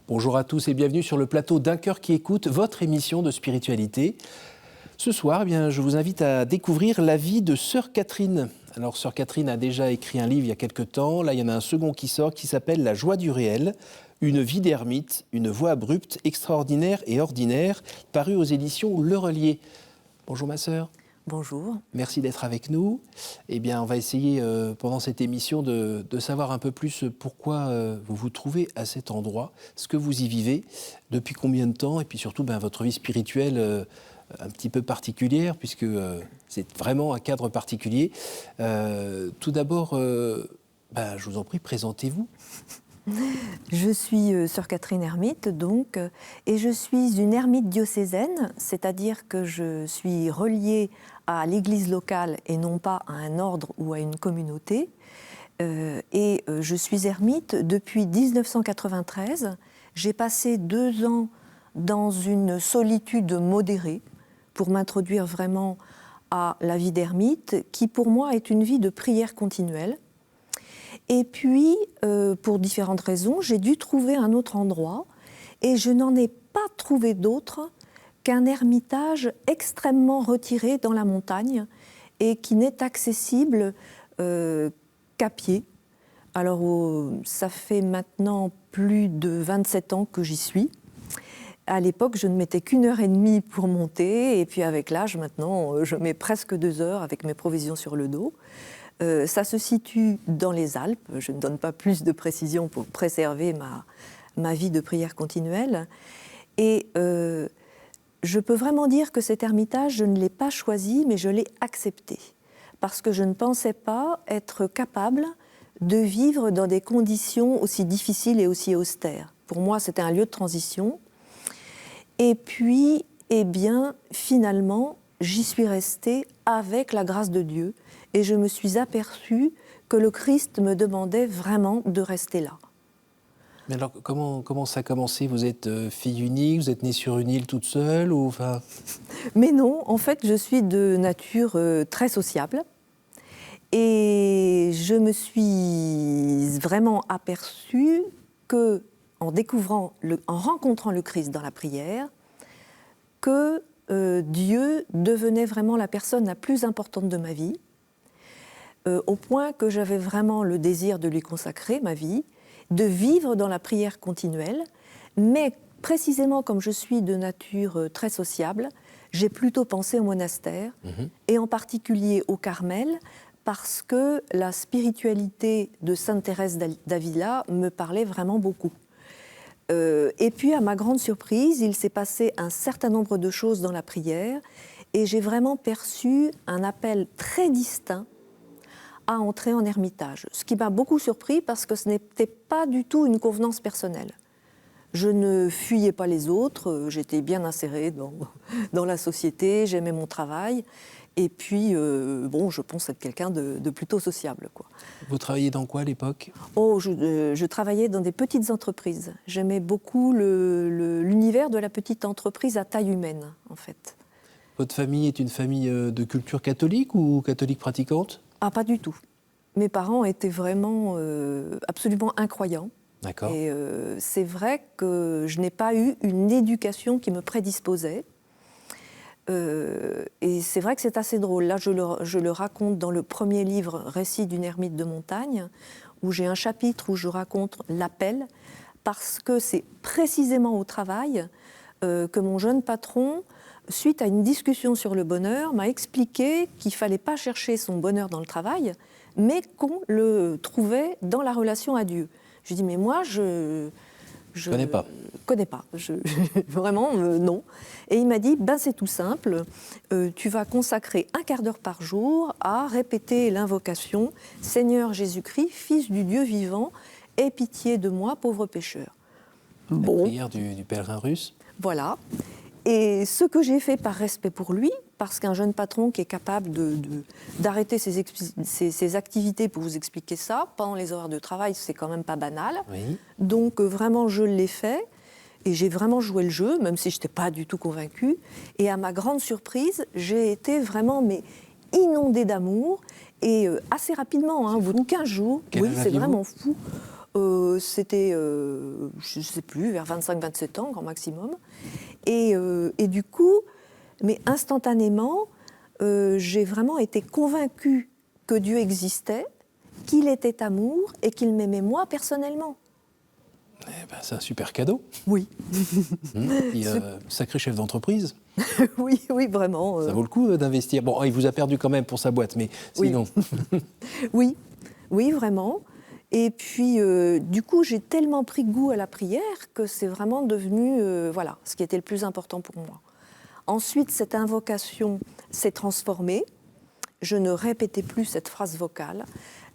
Bonjour à tous et bienvenue sur le plateau d'Un cœur qui écoute, votre émission de spiritualité. Ce soir, je vous invite à découvrir la vie de Sœur Catherine. Alors, Sœur Catherine a déjà écrit un livre il y a quelque temps. Là, il y en a un second qui sort qui s'appelle « La joie du réel ». Une vie d'ermite, une voix abrupte, extraordinaire et ordinaire, paru aux éditions Le Relier. Bonjour ma sœur. Bonjour. Merci d'être avec nous. On va essayer pendant cette émission de savoir un peu plus pourquoi vous vous trouvez à cet endroit, ce que vous y vivez, depuis combien de temps, et puis surtout votre vie spirituelle un petit peu particulière, puisque c'est vraiment un cadre particulier. Tout d'abord, je vous en prie, présentez-vous. Je suis Sœur Catherine Ermite, donc, et je suis une ermite diocésaine, c'est-à-dire que je suis reliée à l'église locale et non pas à un ordre ou à une communauté. Je suis ermite depuis 1993. J'ai passé 2 ans dans une solitude modérée pour m'introduire vraiment à la vie d'ermite, qui pour moi est une vie de prière continuelle. Et puis, pour différentes raisons, j'ai dû trouver un autre endroit et je n'en ai pas trouvé d'autre qu'un ermitage extrêmement retiré dans la montagne et qui n'est accessible qu'à pied. Alors, ça fait maintenant plus de 27 ans que j'y suis. À l'époque, je ne mettais qu'1 heure et demie pour monter et puis avec l'âge, maintenant, je mets presque 2 heures avec mes provisions sur le dos. Ça se situe dans les Alpes. Je ne donne pas plus de précision pour préserver ma vie de prière continuelle. Et je peux vraiment dire que cet ermitage, je ne l'ai pas choisi, mais je l'ai accepté. Parce que je ne pensais pas être capable de vivre dans des conditions aussi difficiles et aussi austères. Pour moi, c'était un lieu de transition. Et puis, finalement, j'y suis restée avec la grâce de Dieu. Et je me suis aperçue que le Christ me demandait vraiment de rester là. Mais alors, comment ça a commencé ? Vous êtes fille unique, vous êtes née sur une île toute seule ou enfin... Mais non, en fait, je suis de nature très sociable. Et je me suis vraiment aperçue que, en rencontrant le Christ dans la prière, que Dieu devenait vraiment la personne la plus importante de ma vie. Au point que j'avais vraiment le désir de lui consacrer ma vie, de vivre dans la prière continuelle, mais précisément comme je suis de nature très sociable, j'ai plutôt pensé au monastère, et en particulier au Carmel, parce que la spiritualité de Sainte Thérèse d'Avila me parlait vraiment beaucoup. Et puis, à ma grande surprise, il s'est passé un certain nombre de choses dans la prière, et j'ai vraiment perçu un appel très distinct à entrer en ermitage. Ce qui m'a beaucoup surpris parce que ce n'était pas du tout une convenance personnelle. Je ne fuyais pas les autres, j'étais bien insérée dans la société, j'aimais mon travail. Et puis, je pense être quelqu'un de plutôt sociable, quoi. Vous travailliez dans quoi à l'époque ? Je travaillais dans des petites entreprises. J'aimais beaucoup l'univers de la petite entreprise à taille humaine, en fait. Votre famille est une famille de culture catholique ou catholique pratiquante ? Ah, pas du tout. Mes parents étaient vraiment absolument incroyants. D'accord. Et c'est vrai que je n'ai pas eu une éducation qui me prédisposait. Et c'est vrai que c'est assez drôle. Là, je le raconte dans le premier livre, Récit d'une ermite de montagne, où j'ai un chapitre où je raconte l'appel, parce que c'est précisément au travail que mon jeune patron, suite à une discussion sur le bonheur, m'a expliqué qu'il ne fallait pas chercher son bonheur dans le travail, mais qu'on le trouvait dans la relation à Dieu. Je dis, mais moi, je connais pas. Vraiment, non. Et il m'a dit, c'est tout simple, tu vas consacrer 1/4 d'heure par jour à répéter l'invocation « Seigneur Jésus-Christ, Fils du Dieu vivant, aie pitié de moi, pauvre pécheur ». La prière du pèlerin russe. Voilà. Et ce que j'ai fait par respect pour lui, parce qu'un jeune patron qui est capable d'arrêter ses activités pour vous expliquer ça, pendant les horaires de travail, c'est quand même pas banal. Oui. Donc vraiment, je l'ai fait. Et j'ai vraiment joué le jeu, même si je n'étais pas du tout convaincue. Et à ma grande surprise, j'ai été vraiment inondée d'amour. Et assez rapidement, au bout de 15 jours, oui, c'est vraiment fou. C'était, je ne sais plus, vers 25-27 ans, grand maximum. Et du coup, mais instantanément, j'ai vraiment été convaincue que Dieu existait, qu'il était amour et qu'il m'aimait moi personnellement. Eh ben, c'est un super cadeau. Oui. Sacré chef d'entreprise. Oui, oui, vraiment. Ça vaut le coup d'investir. Bon, il vous a perdu quand même pour sa boîte, mais sinon... Oui, oui, vraiment. Et puis, du coup, j'ai tellement pris goût à la prière que c'est vraiment devenu, voilà, ce qui était le plus important pour moi. Ensuite, cette invocation s'est transformée. Je ne répétais plus cette phrase vocale.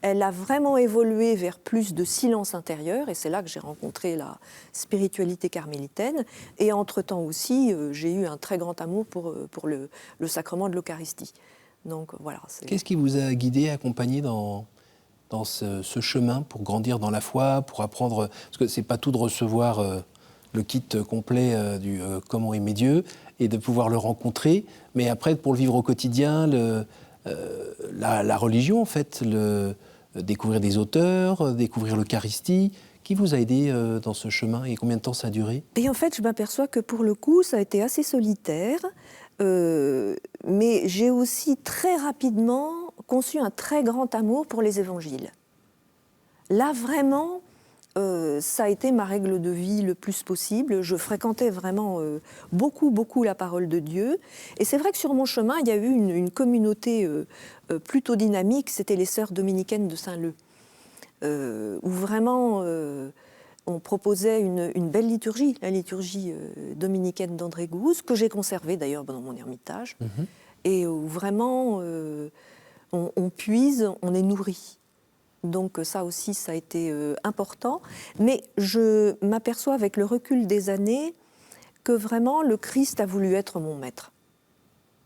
Elle a vraiment évolué vers plus de silence intérieur, et c'est là que j'ai rencontré la spiritualité carmélitaine. Et entre-temps aussi, j'ai eu un très grand amour pour le sacrement de l'Eucharistie. Donc voilà. Qu'est-ce qui vous a guidé, accompagné dans ce chemin pour grandir dans la foi, pour apprendre, parce que c'est pas tout de recevoir le kit complet du comment aimer Dieu et de pouvoir le rencontrer, mais après pour le vivre au quotidien, la religion en fait, découvrir des auteurs, découvrir l'Eucharistie. Qui vous a aidé dans ce chemin et combien de temps ça a duré? Et en fait, je m'aperçois que pour le coup, ça a été assez solitaire, mais j'ai aussi très rapidement conçu un très grand amour pour les évangiles. Là, vraiment, ça a été ma règle de vie le plus possible. Je fréquentais vraiment beaucoup, beaucoup la parole de Dieu. Et c'est vrai que sur mon chemin, il y a eu une communauté plutôt dynamique, c'était les Sœurs dominicaines de Saint-Leu, où vraiment on proposait une belle liturgie, la liturgie dominicaine d'André Gouze, que j'ai conservée d'ailleurs dans mon ermitage, et où vraiment on puise, on est nourri. Donc ça aussi, ça a été important. Mais je m'aperçois avec le recul des années que vraiment le Christ a voulu être mon maître.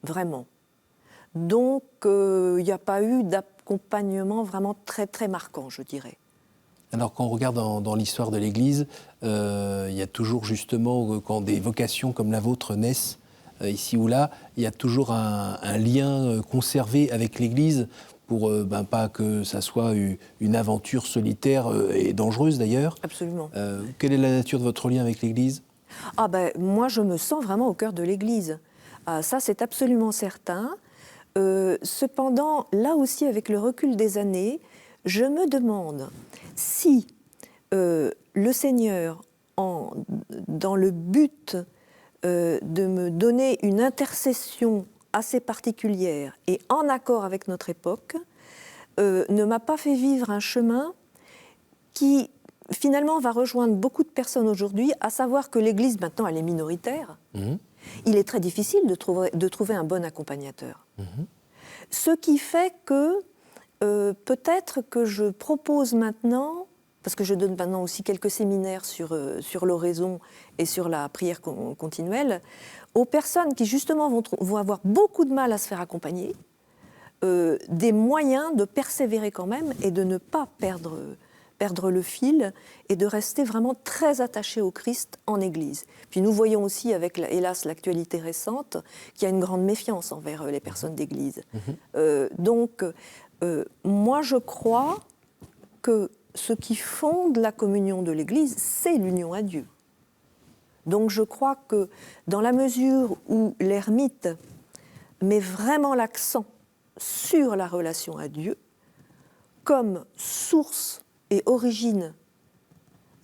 Vraiment. Donc il n'y a pas eu d'accompagnement vraiment très très marquant, je dirais. Alors quand on regarde dans l'histoire de l'Église, il y a toujours justement, quand des vocations comme la vôtre naissent, ici ou là, il y a toujours un lien conservé avec l'Église pour pas que ça soit une aventure solitaire et dangereuse d'ailleurs. Absolument. Quelle est la nature de votre lien avec l'Église? Moi, je me sens vraiment au cœur de l'Église. Ça, c'est absolument certain. Cependant, là aussi, avec le recul des années, je me demande si le Seigneur, dans le but de me donner une intercession assez particulière et en accord avec notre époque, ne m'a pas fait vivre un chemin qui finalement va rejoindre beaucoup de personnes aujourd'hui, à savoir que l'Église maintenant elle est minoritaire. Il est très difficile de trouver un bon accompagnateur. Ce qui fait que peut-être que je propose maintenant, parce que je donne maintenant aussi quelques séminaires sur l'oraison et sur la prière continuelle, aux personnes qui justement vont avoir beaucoup de mal à se faire accompagner, des moyens de persévérer quand même et de ne pas perdre le fil et de rester vraiment très attaché au Christ en Église. Puis nous voyons aussi, avec hélas l'actualité récente, qu'il y a une grande méfiance envers les personnes d'Église. Donc, moi je crois que ce qui fonde la communion de l'Église, c'est l'union à Dieu. Donc je crois que dans la mesure où l'ermite met vraiment l'accent sur la relation à Dieu, comme source et origine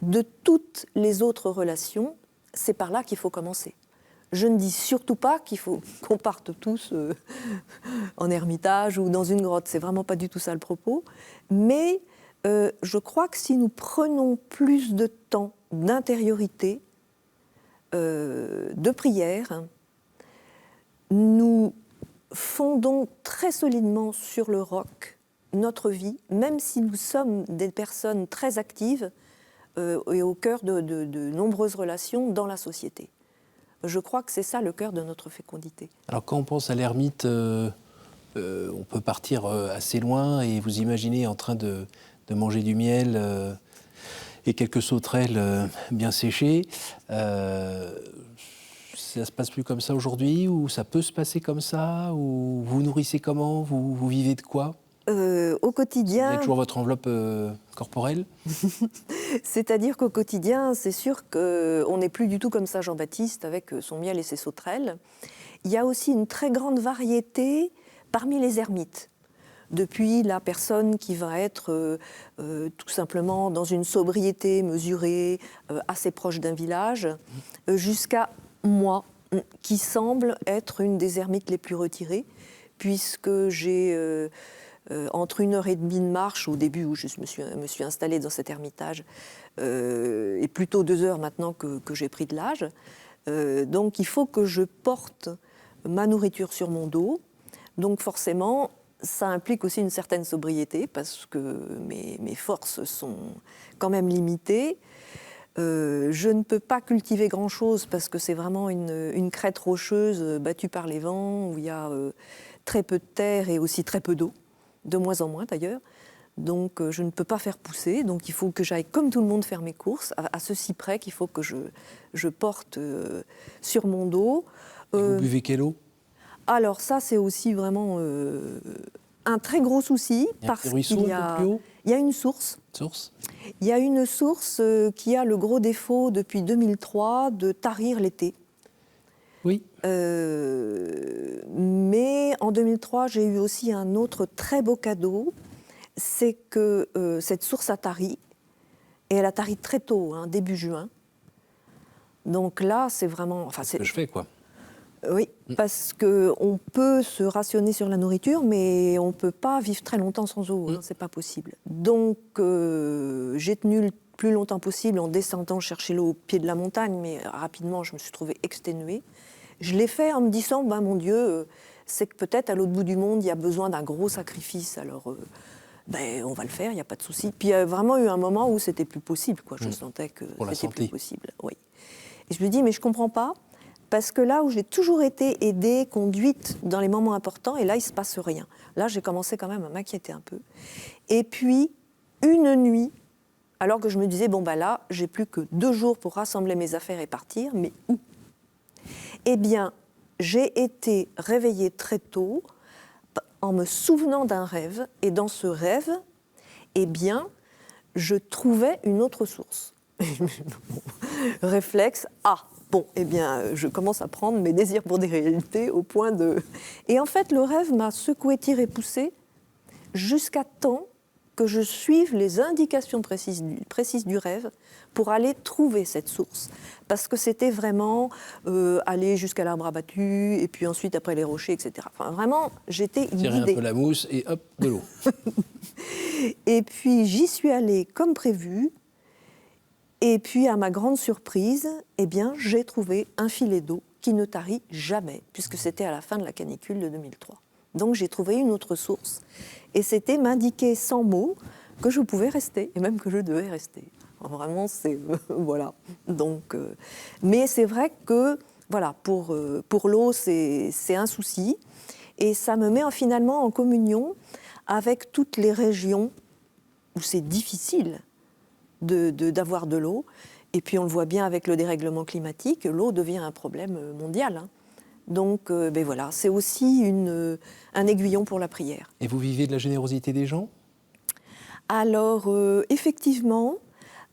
de toutes les autres relations, c'est par là qu'il faut commencer. Je ne dis surtout pas qu'il faut qu'on parte tous en ermitage ou dans une grotte, c'est vraiment pas du tout ça le propos, mais je crois que si nous prenons plus de temps d'intériorité, de prière, nous fondons très solidement sur le roc notre vie, même si nous sommes des personnes très actives et au cœur de nombreuses relations dans la société. Je crois que c'est ça le cœur de notre fécondité. Alors quand on pense à l'ermite, on peut partir assez loin et vous imaginez en train de manger du miel et quelques sauterelles bien séchées. Ça se passe plus comme ça aujourd'hui, ou ça peut se passer comme ça, ou vous nourrissez comment, vous vivez de quoi? Au quotidien... Vous avez toujours votre enveloppe corporelle? C'est-à-dire qu'au quotidien, c'est sûr qu'on n'est plus du tout comme ça Jean-Baptiste avec son miel et ses sauterelles. Il y a aussi une très grande variété parmi les ermites. Depuis la personne qui va être tout simplement dans une sobriété mesurée, assez proche d'un village, jusqu'à moi, qui semble être une des ermites les plus retirées, puisque j'ai, entre 1h30 de marche, au début où je me suis installée dans cet ermitage, et plutôt 2 heures maintenant que j'ai pris de l'âge. Donc il faut que je porte ma nourriture sur mon dos. Donc forcément, ça implique aussi une certaine sobriété parce que mes forces sont quand même limitées. Je ne peux pas cultiver grand-chose parce que c'est vraiment une crête rocheuse battue par les vents où il y a très peu de terre et aussi très peu d'eau, de moins en moins d'ailleurs. Donc je ne peux pas faire pousser, donc il faut que j'aille comme tout le monde faire mes courses, à ceci près qu'il faut que je porte sur mon dos. Et vous buvez quelle eau? Alors ça, c'est aussi vraiment un très gros souci. Il y a un petit ruisseau un peu plus haut? Il y a une source. Il y a une source qui a le gros défaut depuis 2003 de tarir l'été. Oui. Mais en 2003, j'ai eu aussi un autre très beau cadeau, c'est que cette source a tari, et elle a tari très tôt, hein, début juin. Donc là, c'est vraiment... C'est ce que je fais, quoi. Oui, parce qu'on peut se rationner sur la nourriture, mais on ne peut pas vivre très longtemps sans eau, hein, c'est pas possible. Donc j'ai tenu le plus longtemps possible en descendant chercher l'eau au pied de la montagne, mais rapidement je me suis trouvée exténuée. Je l'ai fait en me disant, ben, mon Dieu, c'est que peut-être à l'autre bout du monde, il y a besoin d'un gros sacrifice, alors ben, on va le faire, il n'y a pas de souci. Puis il y a vraiment eu un moment où c'était plus possible, quoi. Je sentais que c'était plus possible. Oui. Et je me dis, mais je ne comprends pas. Parce que là où j'ai toujours été aidée, conduite dans les moments importants, et là, il ne se passe rien. Là, j'ai commencé quand même à m'inquiéter un peu. Et puis, une nuit, alors que je me disais, bon, ben là, j'ai plus que 2 jours pour rassembler mes affaires et partir, mais où? Eh bien, j'ai été réveillée très tôt en me souvenant d'un rêve, et dans ce rêve, eh bien, je trouvais une autre source. Réflexe, bon, eh bien, je commence à prendre mes désirs pour des réalités au point de... Et en fait, le rêve m'a secoué, tiré, poussé, jusqu'à temps que je suive les indications précises du rêve pour aller trouver cette source. Parce que c'était vraiment aller jusqu'à l'arbre abattu, et puis ensuite, après les rochers, etc. Enfin, vraiment, j'étais guidée. Tirer un peu la mousse et hop, de l'eau. Et puis, j'y suis allée comme prévu. Et puis, à ma grande surprise, eh bien, j'ai trouvé un filet d'eau qui ne tarit jamais, puisque c'était à la fin de la canicule de 2003. Donc, j'ai trouvé une autre source. Et c'était m'indiquer sans mots que je pouvais rester, et même que je devais rester. Alors, vraiment, c'est... voilà. Donc, mais c'est vrai que, voilà, pour l'eau, c'est un souci. Et ça me met finalement en communion avec toutes les régions où c'est difficile d'avoir de l'eau. Et puis on le voit bien avec le dérèglement climatique, l'eau devient un problème mondial. Hein. Donc ben voilà, c'est aussi un aiguillon pour la prière. Et vous vivez de la générosité des gens? Alors effectivement,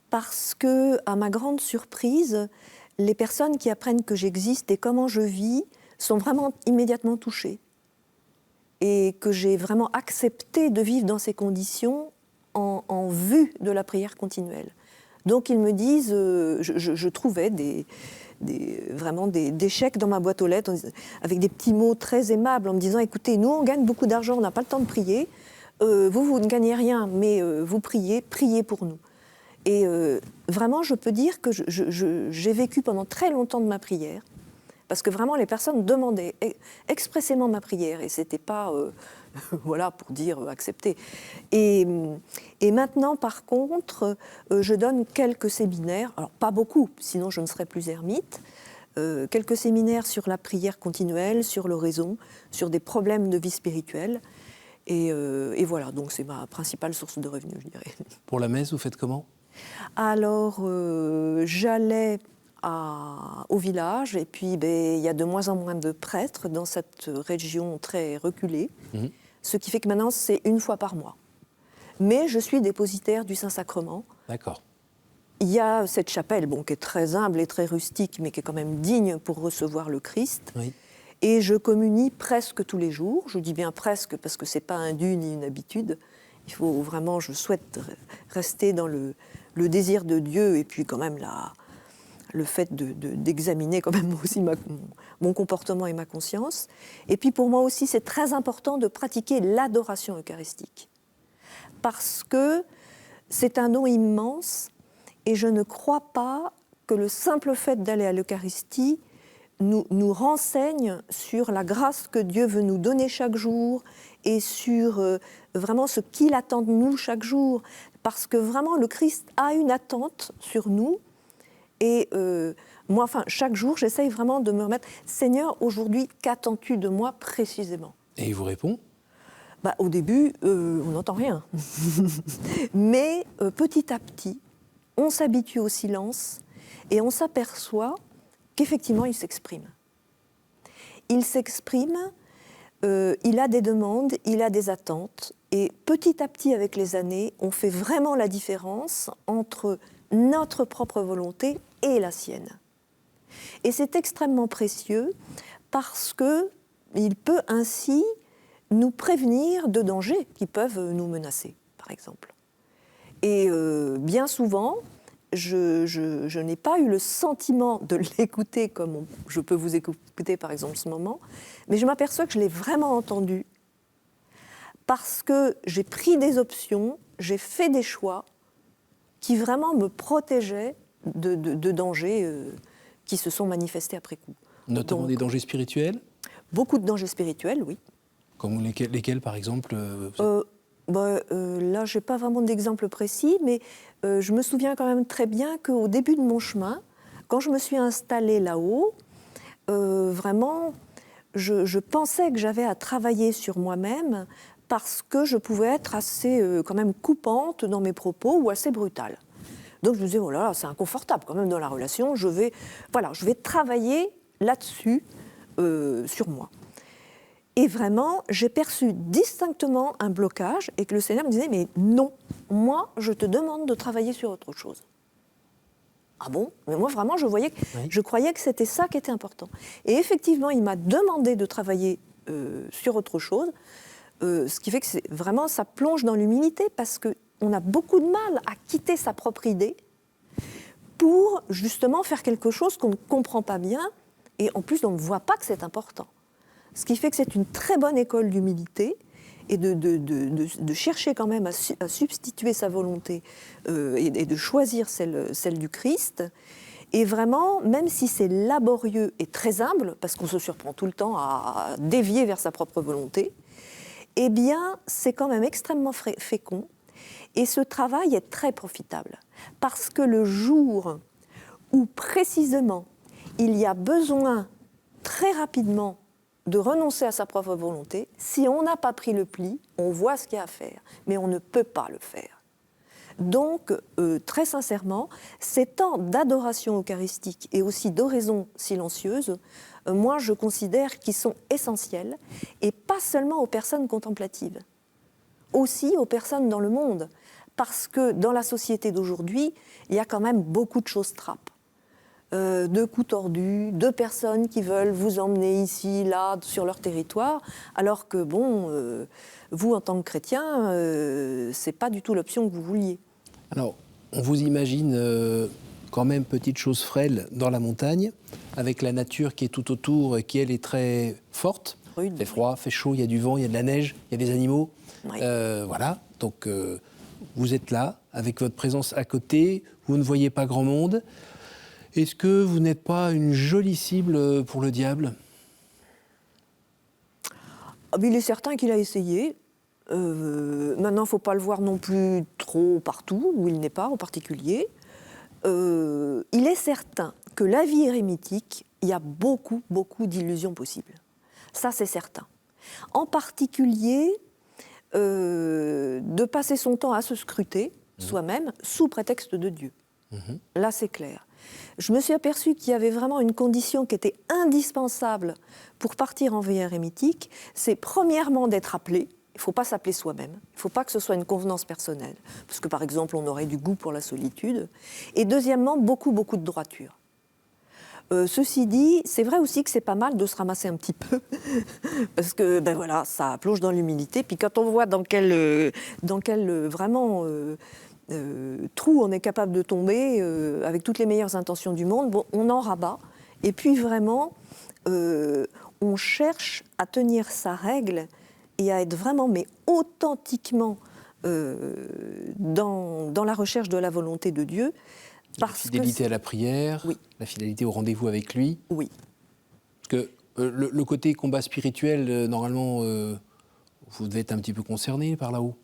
parce que à ma grande surprise, les personnes qui apprennent que j'existe et comment je vis sont vraiment immédiatement touchées. Et que j'ai vraiment accepté de vivre dans ces conditions en vue de la prière continuelle. Donc ils me disent, je trouvais vraiment des chèques dans ma boîte aux lettres avec des petits mots très aimables en me disant, écoutez, nous on gagne beaucoup d'argent, on n'a pas le temps de prier, vous ne gagnez rien, mais vous priez pour nous. Et vraiment, je peux dire que j'ai vécu pendant très longtemps de ma prière, parce que vraiment les personnes demandaient expressément ma prière, et c'était pas... voilà, pour dire accepter. Et maintenant, par contre, je donne quelques séminaires, alors pas beaucoup, sinon je ne serais plus ermite, quelques séminaires sur la prière continuelle, sur l'oraison, sur des problèmes de vie spirituelle. Et voilà, donc c'est ma principale source de revenus, je dirais. Pour la messe, vous faites comment? Alors, j'allais au village, et puis il y a de moins en moins de prêtres dans cette région très reculée. ce qui fait que maintenant c'est une fois par mois. Mais je suis dépositaire du Saint-Sacrement. D'accord. Il y a cette chapelle, qui est très humble et très rustique, mais qui est quand même digne pour recevoir le Christ. Oui. Et je communie presque tous les jours. Je dis bien presque parce que ce n'est pas un dû ni une habitude. Il faut vraiment, je souhaite rester dans le désir de Dieu et puis quand même le fait d'examiner quand même aussi mon comportement et ma conscience. Et puis pour moi aussi, c'est très important de pratiquer l'adoration eucharistique. Parce que c'est un don immense. Et je ne crois pas que le simple fait d'aller à l'Eucharistie nous renseigne sur la grâce que Dieu veut nous donner chaque jour et sur vraiment ce qu'il attend de nous chaque jour. Parce que vraiment, le Christ a une attente sur nous. Et moi, chaque jour, j'essaye vraiment de me remettre « Seigneur, aujourd'hui, qu'attends-tu de moi précisément ?» Et il vous répond ? Au début, on n'entend rien. Mais petit à petit, on s'habitue au silence et on s'aperçoit qu'effectivement, il s'exprime. Il s'exprime, il a des demandes, il a des attentes. Et petit à petit, avec les années, on fait vraiment la différence entre notre propre volonté et la sienne. Et c'est extrêmement précieux parce qu'il peut ainsi nous prévenir de dangers qui peuvent nous menacer, par exemple. Et bien souvent, je n'ai pas eu le sentiment de l'écouter comme je peux vous écouter par exemple en ce moment, mais je m'aperçois que je l'ai vraiment entendu parce que j'ai pris des options, j'ai fait des choix qui vraiment me protégeaient de dangers qui se sont manifestés après coup. Notamment des dangers spirituels ? Beaucoup de dangers spirituels, oui. Comme lesquels par exemple Là, je n'ai pas vraiment d'exemple précis, mais je me souviens quand même très bien qu'au début de mon chemin, quand je me suis installée là-haut, vraiment, je pensais que j'avais à travailler sur moi-même parce que je pouvais être assez quand même coupante dans mes propos ou assez brutale. Donc je me disais, oh là là, c'est inconfortable quand même dans la relation, je vais travailler là-dessus sur moi. Et vraiment, j'ai perçu distinctement un blocage et que le Seigneur me disait « Mais non, moi, je te demande de travailler sur autre chose. » Ah bon ? Mais moi, vraiment, je croyais que c'était ça qui était important. Et effectivement, il m'a demandé de travailler sur autre chose, ce qui fait que vraiment, ça plonge dans l'humilité parce qu'on a beaucoup de mal à quitter sa propre idée pour justement faire quelque chose qu'on ne comprend pas bien et en plus, on ne voit pas que c'est important. Ce qui fait que c'est une très bonne école d'humilité et de chercher quand même à substituer sa volonté et de choisir celle du Christ. Et vraiment, même si c'est laborieux et très humble, parce qu'on se surprend tout le temps à dévier vers sa propre volonté, eh bien, c'est quand même extrêmement fécond. Et ce travail est très profitable. Parce que le jour où, précisément, il y a besoin très rapidement de renoncer à sa propre volonté, si on n'a pas pris le pli, on voit ce qu'il y a à faire, mais on ne peut pas le faire. Donc, très sincèrement, ces temps d'adoration eucharistique et aussi d'oraison silencieuse, moi je considère qu'ils sont essentiels, et pas seulement aux personnes contemplatives, aussi aux personnes dans le monde, parce que dans la société d'aujourd'hui, il y a quand même beaucoup de choses trappes. De coups tordus, de personnes qui veulent vous emmener ici, là, sur leur territoire, alors que, vous, en tant que chrétien, c'est pas du tout l'option que vous vouliez. Alors, on vous imagine quand même petite chose frêle dans la montagne, avec la nature qui est tout autour, qui, elle, est très forte. Il fait froid, il fait chaud, il y a du vent, il y a de la neige, il y a des animaux. Oui. Voilà, donc vous êtes là, avec votre présence à côté, vous ne voyez pas grand monde. Est-ce que vous n'êtes pas une jolie cible pour le diable ? Il est certain qu'il a essayé. Maintenant, il ne faut pas le voir non plus trop partout, où il n'est pas en particulier. Il est certain que la vie érémitique, il y a beaucoup, beaucoup d'illusions possibles. Ça, c'est certain. En particulier, de passer son temps à se scruter soi-même sous prétexte de Dieu. Là, c'est clair. Je me suis aperçue qu'il y avait vraiment une condition qui était indispensable pour partir en veille érémitique, c'est premièrement d'être appelé, Il ne faut pas s'appeler soi-même. Il ne faut pas que ce soit une convenance personnelle. Parce que, par exemple, on aurait du goût pour la solitude. Et deuxièmement, beaucoup de droiture. Ceci dit, c'est vrai aussi que c'est pas mal de se ramasser un petit peu. Parce que, ben voilà, ça plonge dans l'humilité. Puis quand on voit dans quel vraiment trou on est capable de tomber, avec toutes les meilleures intentions du monde, bon, on en rabat. Et puis vraiment, on cherche à tenir sa règle et à être vraiment, mais authentiquement dans la recherche de la volonté de Dieu. La fidélité à la prière, oui. La fidélité au rendez-vous avec lui. Oui. Parce que le côté combat spirituel, normalement, vous devez être un petit peu concerné par là-haut.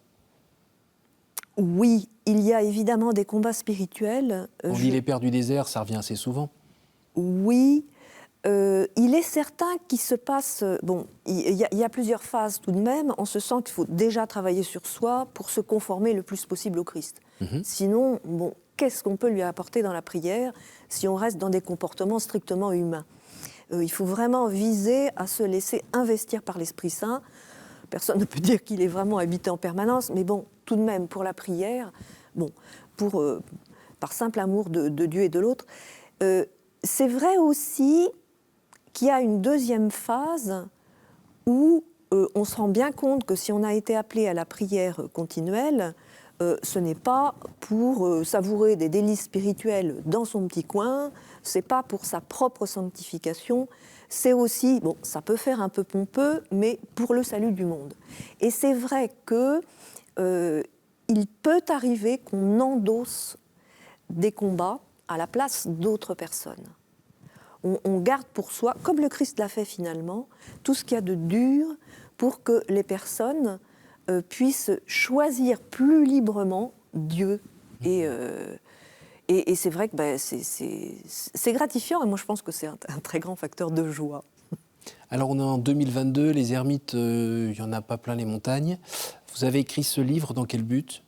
Oui, il y a évidemment des combats spirituels. On dit les pères du désert, ça revient assez souvent. Oui. Il est certain qu'il se passe... Bon, il y a plusieurs phases tout de même, en ce sens qu'il faut déjà travailler sur soi pour se conformer le plus possible au Christ. Sinon, bon, qu'est-ce qu'on peut lui apporter dans la prière si on reste dans des comportements strictement humains? Il faut vraiment viser à se laisser investir par l'Esprit Saint. Personne ne peut dire qu'il est vraiment habité en permanence, mais bon, tout de même, pour la prière, bon, par simple amour de Dieu et de l'autre, c'est vrai aussi qu'il y a une deuxième phase où on se rend bien compte que si on a été appelé à la prière continuelle, ce n'est pas pour savourer des délices spirituels dans son petit coin, c'est pas pour sa propre sanctification, c'est aussi, bon, ça peut faire un peu pompeux, mais pour le salut du monde. Et c'est vrai que il peut arriver qu'on endosse des combats à la place d'autres personnes. On garde pour soi, comme le Christ l'a fait finalement, tout ce qu'il y a de dur pour que les personnes puissent choisir plus librement Dieu. Et c'est vrai que c'est gratifiant, et moi je pense que c'est un très grand facteur de joie. Alors on est en 2022, les ermites, il n'y en a pas plein les montagnes. Vous avez écrit ce livre, dans quel but ?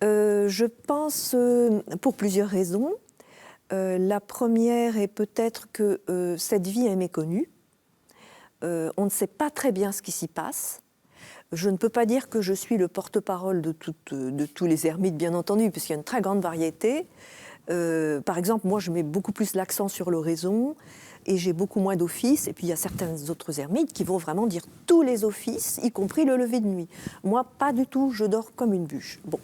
Je pense pour plusieurs raisons. La première est peut-être que cette vie est méconnue. On ne sait pas très bien ce qui s'y passe. Je ne peux pas dire que je suis le porte-parole de tous les ermites, bien entendu, puisqu'il y a une très grande variété. Par exemple, moi, je mets beaucoup plus l'accent sur l'oraison et j'ai beaucoup moins d'offices. Et puis, il y a certains autres ermites qui vont vraiment dire tous les offices, y compris le lever de nuit. Moi, pas du tout, je dors comme une bûche. Bon.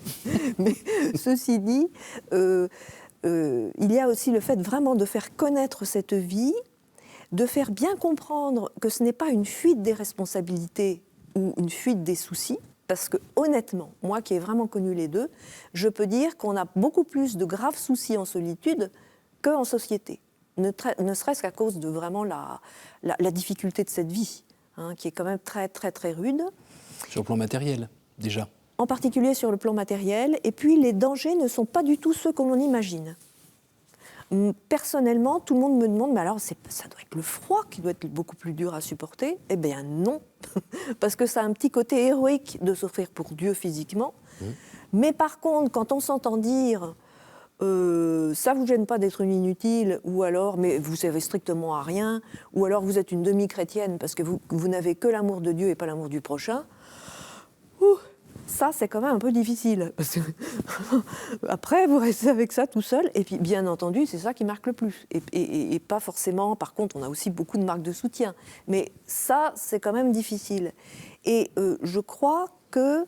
Mais ceci dit, il y a aussi le fait vraiment de faire connaître cette vie, de faire bien comprendre que ce n'est pas une fuite des responsabilités ou une fuite des soucis, parce que honnêtement, moi qui ai vraiment connu les deux, je peux dire qu'on a beaucoup plus de graves soucis en solitude qu'en société, ne serait-ce qu'à cause de vraiment la difficulté de cette vie, hein, qui est quand même très très très rude. Sur le plan matériel, déjà. En particulier sur le plan matériel, et puis les dangers ne sont pas du tout ceux que l'on imagine. Personnellement, tout le monde me demande, mais alors ça doit être le froid qui doit être beaucoup plus dur à supporter. Eh bien non, parce que ça a un petit côté héroïque de s'offrir pour Dieu physiquement. Mais par contre, quand on s'entend dire ça vous gêne pas d'être une inutile, ou alors mais vous servez strictement à rien, ou alors vous êtes une demi-chrétienne parce que vous n'avez que l'amour de Dieu et pas l'amour du prochain, ça, c'est quand même un peu difficile. Parce que après, vous restez avec ça tout seul. Et puis, bien entendu, c'est ça qui marque le plus. Et pas forcément... Par contre, on a aussi beaucoup de marques de soutien. Mais ça, c'est quand même difficile. Et je crois que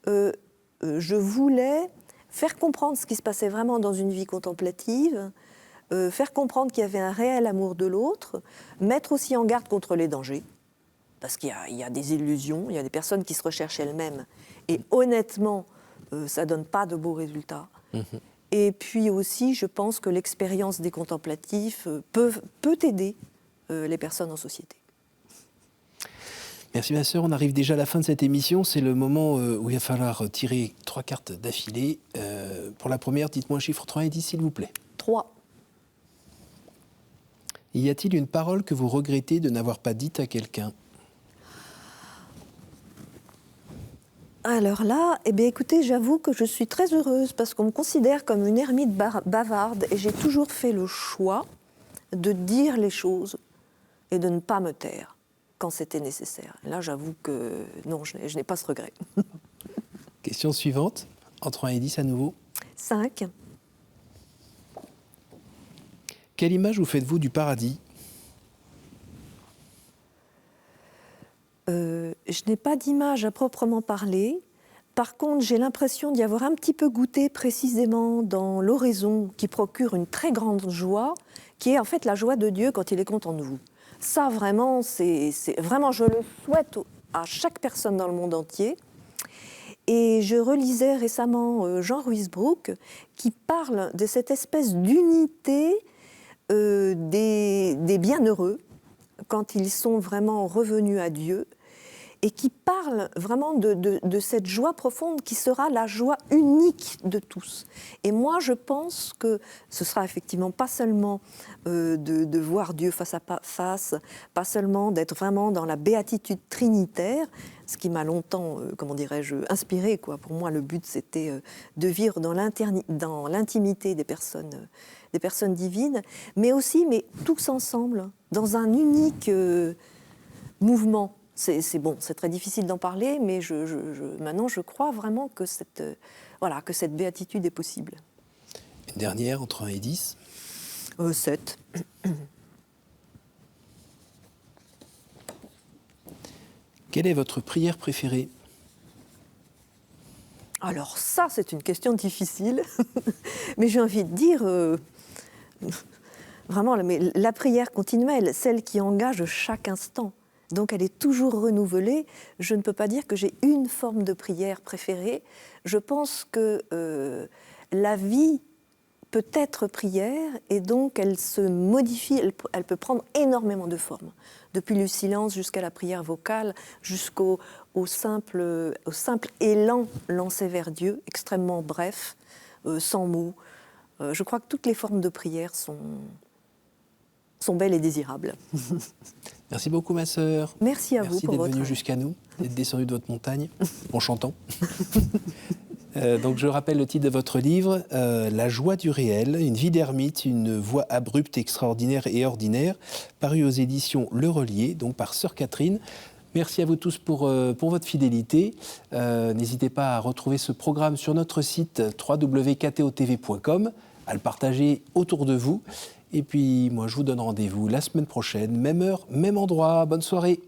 je voulais faire comprendre ce qui se passait vraiment dans une vie contemplative, faire comprendre qu'il y avait un réel amour de l'autre, mettre aussi en garde contre les dangers. Parce qu'il y a des illusions, il y a des personnes qui se recherchent elles-mêmes. Et honnêtement, ça ne donne pas de beaux résultats. Et puis aussi, je pense que l'expérience des contemplatifs peut aider les personnes en société. Merci ma sœur, on arrive déjà à la fin de cette émission. C'est le moment où il va falloir tirer 3 cartes d'affilée. Pour la première, dites-moi un chiffre 3 et 10, s'il vous plaît. 3. Y a-t-il une parole que vous regrettez de n'avoir pas dite à quelqu'un ? Alors là, eh bien, écoutez, j'avoue que je suis très heureuse parce qu'on me considère comme une ermite bavarde et j'ai toujours fait le choix de dire les choses et de ne pas me taire. quand c'était nécessaire. Là, j'avoue que non, je n'ai pas ce regret. Question suivante, entre 1 et 10 à nouveau. 5. Quelle image vous faites-vous du paradis ? Je n'ai pas d'image à proprement parler. Par contre, j'ai l'impression d'y avoir un petit peu goûté précisément dans l'oraison qui procure une très grande joie, qui est en fait la joie de Dieu quand il est content de vous. Ça, vraiment, vraiment, je le souhaite à chaque personne dans le monde entier. Et je relisais récemment Jean Ruysbroek qui parle de cette espèce d'unité des bienheureux quand ils sont vraiment revenus à Dieu, et qui parle vraiment de cette joie profonde qui sera la joie unique de tous. Et moi, je pense que ce sera effectivement pas seulement de voir Dieu face à face, pas seulement d'être vraiment dans la béatitude trinitaire, ce qui m'a longtemps, comment dirais-je, inspiré, quoi. Pour moi, le but, c'était de vivre dans l'intimité des personnes divines, mais aussi, mais tous ensemble, dans un unique mouvement. C'est bon, c'est très difficile d'en parler, mais maintenant je crois vraiment que cette béatitude est possible. Une dernière, entre 1 et 10. 7. Quelle est votre prière préférée ? Alors ça, c'est une question difficile, mais j'ai envie de dire, vraiment, la prière continuelle, celle qui engage chaque instant. Donc elle est toujours renouvelée. Je ne peux pas dire que j'ai une forme de prière préférée. Je pense que la vie peut être prière et donc elle se modifie, elle peut prendre énormément de formes. Depuis le silence jusqu'à la prière vocale, jusqu'au simple élan lancé vers Dieu, extrêmement bref, sans mots. Je crois que toutes les formes de prière sont belles et désirables. Merci beaucoup, ma sœur. Merci à vous pour votre... Merci d'être venue jusqu'à nous, d'être descendue de votre montagne, en chantant. Donc, je rappelle le titre de votre livre, La joie du réel, une vie d'ermite, une voix abrupte, extraordinaire et ordinaire, paru aux éditions Le Relier, donc par Sœur Catherine. Merci à vous tous pour votre fidélité. N'hésitez pas à retrouver ce programme sur notre site www.ktotv.com, à le partager autour de vous. Et puis, moi, je vous donne rendez-vous la semaine prochaine, même heure, même endroit. Bonne soirée.